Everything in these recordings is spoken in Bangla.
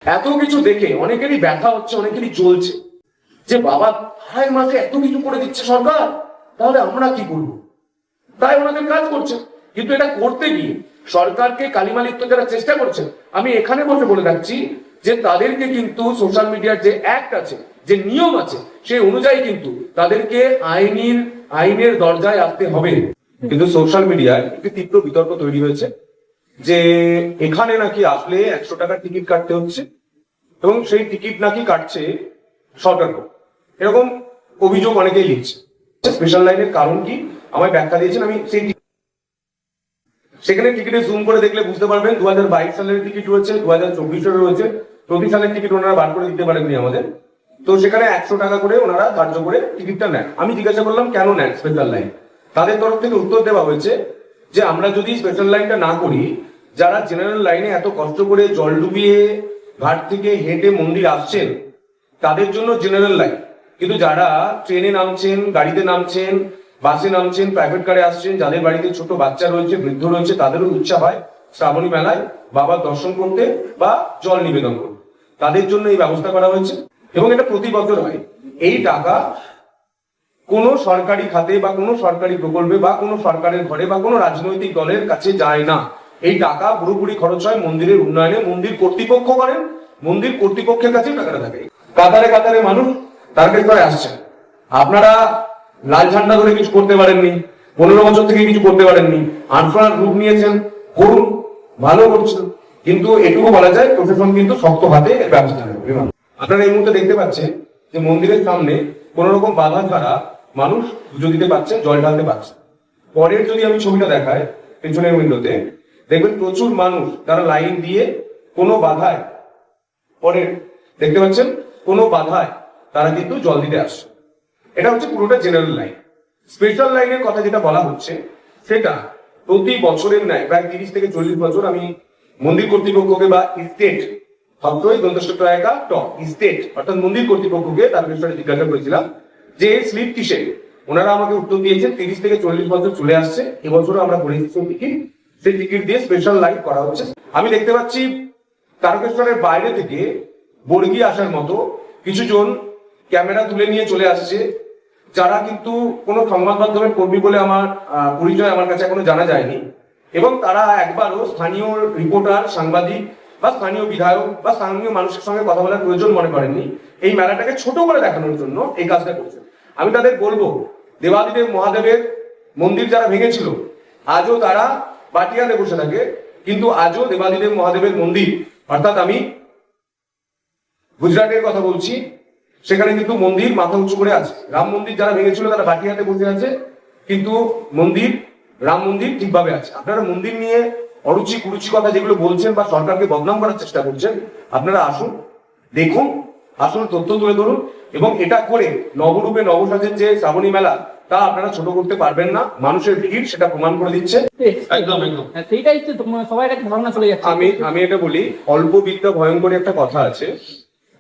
এত কিছু দেখে অনেকেরই ব্যথা হচ্ছে, অনেকেরই চলছে যে বাবা 2.5 মাসে এত কিছু করে দিচ্ছে সরকার, তাহলে আমরা কি করবো? তাই ওনাদের কাজ করছে। কিন্তু এটা করতে গিয়ে সরকারকে কালিমা লিপ্ত যারা চেষ্টা করছেন, আমি এখানে বসে বলে রাখছি যে তাদেরকে কিন্তু সোশ্যাল মিডিয়ার যে অ্যাক্ট আছে, যে নিয়ম আছে, সেই অনুযায়ী কিন্তু তাদেরকে আইনের দরজায় আসতে হবে। কিন্তু সোশ্যাল মিডিয়ায় একটি তীব্র বিতর্ক তৈরি হয়েছে যে এখানে নাকি আসলে 100 টাকার টিকিট কাটতে হচ্ছে এবং সেই টিকিট নাকি কাটছে সরকার। এরকম অভিযোগ অনেকেই লিখছে। স্পেশাল লাইনের কারণ কি আমায় ব্যাখ্যা দিয়েছেন, আমি সেই সেখানে টিকিটে জুম করে দেখলে বুঝতে পারবেন 2022 সালের টিকিট রয়েছে, 2024 সালের রয়েছে, প্রতি সালের টিকিট ওনারা বার করে দিতে পারেননি আমাদের। তো সেখানে 100 টাকা করে ওনারা ধার্য করে টিকিটটা নেন। আমি জিজ্ঞাসা করলাম কেন নেন স্পেশাল লাইন? তাদের তরফ থেকে উত্তর দেওয়া হয়েছে যে আমরা যদি স্পেশাল লাইনটা না করি, যারা জেনারেল লাইনে এত কষ্ট করে জল ডুবিয়ে ঘাট থেকে হেঁটে মন্দির আসছেন তাদের জন্য জেনারেল লাইন, কিন্তু যারা ট্রেনে নামছেন, গাড়িতে নামছেন, বাসে নামছেন, প্রাইভেট কারে আসছেন, যাদের বাড়িতে ছোট বাচ্চা রয়েছে, বৃদ্ধ রয়েছে, তাদেরও ইচ্ছা হয় শ্রাবণী মেলায় বাবার দর্শন করতে বা জল নিবেদন করতে, তাদের জন্য এই ব্যবস্থা করা হয়েছে এবং এটা প্রতি বছর হয়। এই টাকা কোনো সরকারি খাতে বা কোনো সরকারি প্রকল্পে বা কোনো সরকারের ঘরে বা কোনো রাজনৈতিক দলের কাছে যায় না। এই টাকা পুরোপুরি খরচ হয় মন্দিরের উন্নয়নে। মন্দির কর্তৃপক্ষ করেন, মন্দির কর্তৃপক্ষের কাছে টাকাটা থাকে। কাতারে কাতারে মানুষ তারকেশ্বরে আসছেন। আপনারা লাল ঝান্ডা ধরে কিছু করতে পারেননি, 15 বছর থেকে কিছু করতে পারেননি, আনফ্রার রূপ নিয়েছেন, করুন, ভালো করছেন, কিন্তু এটুকু বলা যায় প্রশাসন কিন্তু শক্ত হাতে এর ব্যবস্থা নেবে। আপনারা এই মুহূর্তে দেখতে পাচ্ছেন যে মন্দিরের সামনে কোন রকম বাধা ছাড়া মানুষ পুজো দিতে পারছেন, জল ঢালতে পারছেন। পরের যদি আমি ছবিটা দেখাই পেছনের উইন্ডোতে, দেখবেন প্রচুর মানুষ তারা লাইন দিয়ে কোনো বাধায়, পরে দেখতে পাচ্ছেন কোনো বাধায় তারা কিন্তু জল দিতে আসছে। এটা হচ্ছে পুরোটা জেনারেল লাইন। স্পেশাল লাইনের কথা যেটা বলা হচ্ছে সেটা প্রতি বছরের ন্যায় প্রায় 30 থেকে 40 বছর আমি মন্দির কর্তৃপক্ষকে বা স্টেট স্টেট অর্থাৎ মন্দির কর্তৃপক্ষকে তার বিষয়ে জিজ্ঞাসা করেছিলাম যে স্লিপ কিসে। ওনারা আমাকে উত্তর দিয়েছেন 30 থেকে 40 বছর চলে আসছে, এবছরও আমরা করে দিচ্ছি টিকিট, সেই টিকিট দিয়ে স্পেশাল লাইন করা হচ্ছে। আমি দেখতে পাচ্ছি তারকেশ্বরের বাইরে থেকে বর্গি আসার মতো কিছু জন ক্যামেরা তুলে নিয়ে চলে আসছে, যারা কিন্তু কোনো সংবাদ মাধ্যমের কর্মী বলে আমার পরিচয় আমার কাছে এখনো জানা যায়নি, এবং তারা একবারও স্থানীয় রিপোর্টার, সাংবাদিক বা স্থানীয় বিধায়ক বা স্থানীয় মানুষের সঙ্গে কথা বলার প্রয়োজন মনে করেননি। এই মেলাটাকে ছোট করে দেখানোর জন্য এই কাজটা করছেন। আমি তাদের বলবো, দেবাদিদেব মহাদেবের মন্দির যারা ভেঙেছিল আজও তারা বাটিয়াতে বসে থাকে, কিন্তু আজও দেবাদিদেব মহাদেবের মন্দির, অর্থাৎ আমি গুজরাটের কথা বলছি, সেখানে কিন্তু মন্দির মাথা উঁচু করে আছে। রাম মন্দির যারা ভেঙেছিল তারা বাটিয়াতে বসে আছে, কিন্তু মন্দির, রাম মন্দির ঠিকভাবে আছে। আপনারা মন্দির নিয়ে অরুচি কুরুচি কথা যেগুলো বলছেন বা সরকারকে বদনাম করার চেষ্টা করছেন, আপনারা আসুন, দেখুন, আসুন, তথ্য তুলে ধরুন, এবং এটা করে নবরূপে নবসাজের যে শ্রাবণী মেলা তা আপনারা ছোট করতে পারবেন না। মানুষের ভিড় সেটা প্রমাণ করে দিচ্ছে। একদম একদম সেইটাই তো সবাই একটা ধারণা চলে যাচ্ছে। আমি এটা বলি, অল্প বিদ্যা ভয়ঙ্কর একটা কথা আছে।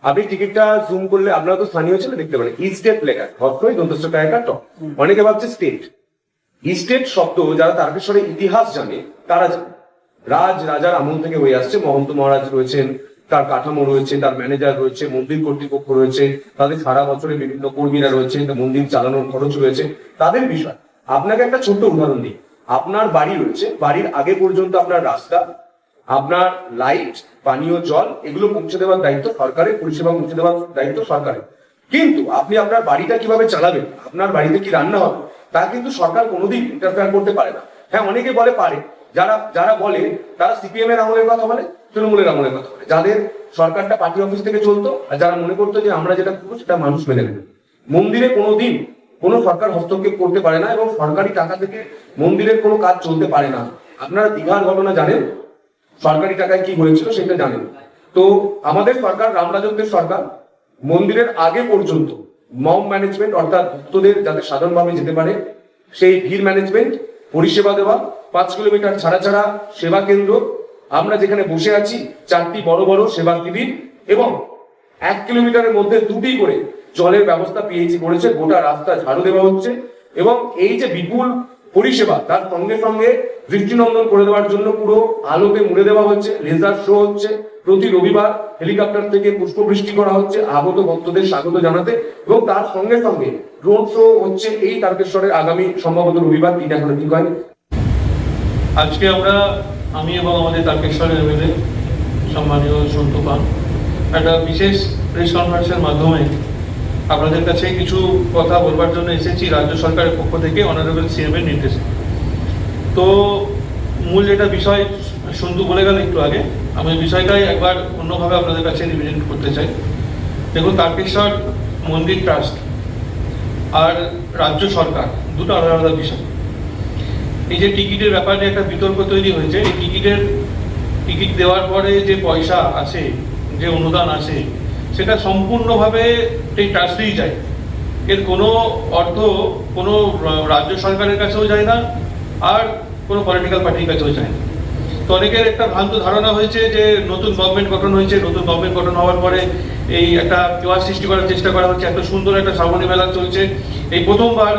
আপনি টিকিটটা জুম করলে, আপনারা তো স্থানীয় ছিল, দেখতে পারেন স্টেট লেখা, হরফই দন্তস্বটা ট। অনেকে ভাবছে স্টেট। স্টেট শব্দ যারা তারকেশ্বরের ইতিহাস জানে তারা জানে। রাজার আমল থেকে হয়ে আসছে। মহন্ত মহারাজ রয়েছেন, তার কাঠামো রয়েছে, তার ম্যানেজার রয়েছে, মন্দির কর্তৃপক্ষ রয়েছে, তাদের সারা বছরে বিভিন্ন কর্মীরা রয়েছে, মন্দির চালানোর খরচ রয়েছে, তাদের বিষয়। আপনাকে একটা ছোট্ট উদাহরণ দিই। আপনার বাড়ি রয়েছে, বাড়ির আগে পর্যন্ত আপনার রাস্তা, আপনার লাইট, পানীয় জল, এগুলো পৌঁছে দেওয়ার দায়িত্ব সরকারের, পরিষেবা পৌঁছে দেওয়ার দায়িত্ব সরকারের। কিন্তু আপনি আপনার বাড়িটা কিভাবে চালাবেন, আপনার বাড়িতে কি রান্না হবে, তা কিন্তু সরকার কোনোদিন ইন্টারফেয়ার করতে পারে না। হ্যাঁ, অনেকে বলে পারে, যারা বলে তারা সিপিএম এর আমলের কথা বলে, তৃণমূলের আমলের কথা বলে, যাদের সরকারটা পার্টি অফিস থেকে চলতো আর যারা মনে করতো যে আমরা যেটা করবো সেটা মানুষ মেনে নেবে। মন্দিরে কোনোদিন কোনো সরকার হস্তক্ষেপ করতে পারে না, এবং সরকারি টাকা থেকে মন্দিরের কোনো কাজ চলতে পারে না। আপনারা দীঘার ঘটনা জানেন, সরকারি টাকায় কি হয়েছিল সেটা জানেন। তো আমাদের সরকার, রামরাজত্বের সরকার, মন্দিরের আগে পর্যন্ত মব ম্যানেজমেন্ট, অর্থাৎ ভক্তদের যাতে সাধারণভাবে যেতে পারে সেই ভিড় ম্যানেজমেন্ট, পরিষেবা দেওয়া, 5 কিলোমিটার ছাড়া ছাড়া সেবা কেন্দ্র, আমরা যেখানে বসে আছি 4টি বড় বড় সেবা শিবির, এবং 1 কিলোমিটারের মধ্যে 2টি করে জলের ব্যবস্থা পিএইচি করেছে। গোটা রাস্তা ঝাড়ু দেওয়া হচ্ছে, এবং এই যে বিপুল পরিষেবা তার সঙ্গে সঙ্গে দৃষ্টিনন্দন করে দেওয়ার জন্য পুরো আলোতে মুড়ে দেওয়া হচ্ছে, লেজার শো হচ্ছে, প্রতি রবিবার হেলিকপ্টার থেকে পুষ্পবৃষ্টি করা হচ্ছে আগত ভক্তদের স্বাগত জানাতে, এবং তার সঙ্গে সঙ্গে ড্রোন শো হচ্ছে এই তারকেশ্বরের আগামী সম্ভবত রবিবার, দিন এখনো ঠিক হয়নি। আজকে আমি এবং আমাদের তারকেশ্বরের এমএলএ সম্মানীয় সন্তু পান একটা বিশেষ প্রেস কনফারেন্সের মাধ্যমে আপনাদের কাছে কিছু কথা বলবার জন্য এসেছি রাজ্য সরকারের পক্ষ থেকে অনারেবল সিএম এর নির্দেশে। তো মূল যেটা বিষয় সন্তু বলে গেল একটু আগে, আমি বিষয়টাই একবার অন্যভাবে আপনাদের কাছে রিপ্রেজেন্ট করতে চাই। দেখুন, তারকেশ্বর মন্দির ট্রাস্ট আর রাজ্য সরকার দুটো আলাদা আলাদা বিষয়। এই যে টিকিটের ব্যাপারে একটা বিতর্ক তৈরি হয়েছে, এই টিকিট দেওয়ার পরে যে পয়সা আছে, যে অনুদান আছে, সেটা সম্পূর্ণভাবে এই ট্রাস্টেই যায়। এর কোনো অর্থ কোনো রাজ্য সরকারের কাছেও যায় না, আর কোনো পলিটিক্যাল পার্টির কাছেও যায় না। তো অনেকের একটা ভ্রান্ত ধারণা হয়েছে যে নতুন গভর্নমেন্ট গঠন হয়েছে, নতুন গভর্নমেন্ট গঠন হওয়ার পরে এই একটা কেওয়াস সৃষ্টি করার চেষ্টা করা হচ্ছে, এত সুন্দর একটা শ্রাবণী মেলা চলছে, এই প্রথমবার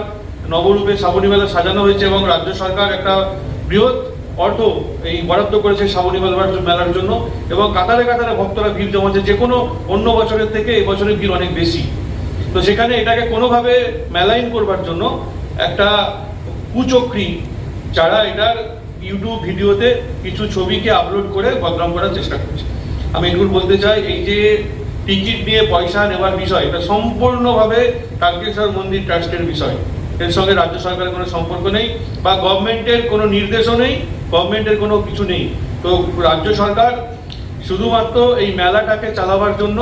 নবরূপে শ্রাবণী মেলা সাজানো হয়েছে এবং রাজ্য সরকার একটা বৃহৎ অর্থ এই বরাদ্দ করেছে শ্রাবণী মেলার জন্য, এবং কাতারে কাতারে ভক্তরা ভিড় জমাচ্ছে, যে কোনো অন্য বছরের থেকে এই বছরের ভিড় অনেক বেশি। তো সেখানে এটাকে কোনোভাবে মেলাইন করবার জন্য একটা কুচক্রী যারা এটার ইউটিউব ভিডিওতে কিছু ছবিকে আপলোড করে বদনাম করার চেষ্টা করছে। আমি একটু বলতে চাই, এই যে টিকিট নিয়ে পয়সা নেওয়ার বিষয়, এটা সম্পূর্ণভাবে তারকেশ্বর মন্দির ট্রাস্টের বিষয়। এর সঙ্গে রাজ্য সরকারের কোনো সম্পর্ক নেই, বা গভর্নমেন্টের কোনো নির্দেশও নেই, গভর্নমেন্টের কোনো কিছু নেই। তো রাজ্য সরকার শুধুমাত্র এই মেলাটাকে চালাবার জন্য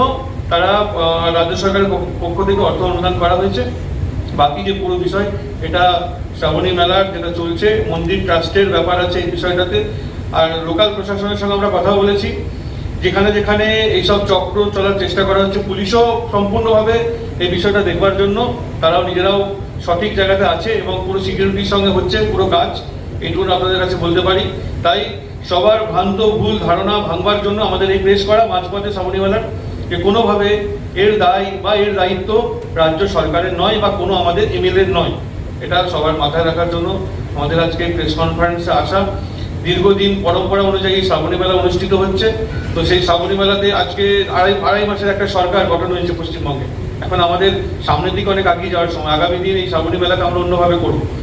তারা রাজ্য সরকারের পক্ষ থেকে অর্থ অনুদান করা হয়েছে। বাকি যে পুরো বিষয়, এটা শ্রাবণী মেলার যেটা চলছে মন্দির ট্রাস্টের ব্যাপার আছে এই বিষয়টাতে। আর লোকাল প্রশাসনের সঙ্গে আমরা কথা বলেছি, যেখানে যেখানে এইসব চক্র চলার চেষ্টা করা হচ্ছে, পুলিশও সম্পূর্ণভাবে এই বিষয়টা দেখবার জন্য তারাও নিজেরাও সঠিক জায়গাতে আছে এবং পুরো সিকিউরিটির সঙ্গে হচ্ছে পুরো কাজ, এইটুকু আপনাদের কাছে বলতে পারি। তাই সবার ভ্রান্ত ভুল ধারণা ভাঙবার জন্য আমাদের এই প্রেস করা মাঝপথে শ্রাবণী মেলার, যে কোনোভাবে এর দায় বা এর দায়িত্ব রাজ্য সরকারের নয় বা কোনো আমাদের এমএলএর নয়। এটা সবার মাথায় রাখার জন্য আমাদের আজকে প্রেস কনফারেন্সে আসা। দীর্ঘদিন পরম্পরা অনুযায়ী শ্রাবণী মেলা অনুষ্ঠিত হচ্ছে। তো সেই শ্রাবণী মেলাতে আজকে আড়াই মাসের একটা সরকার গঠন হয়েছে পশ্চিমবঙ্গে। এখন আমাদের সামনের দিকে অনেক এগিয়ে যাওয়ার সময়, আগামী দিন এই শ্রাবণী মেলাকে আমরা অন্যভাবে করব।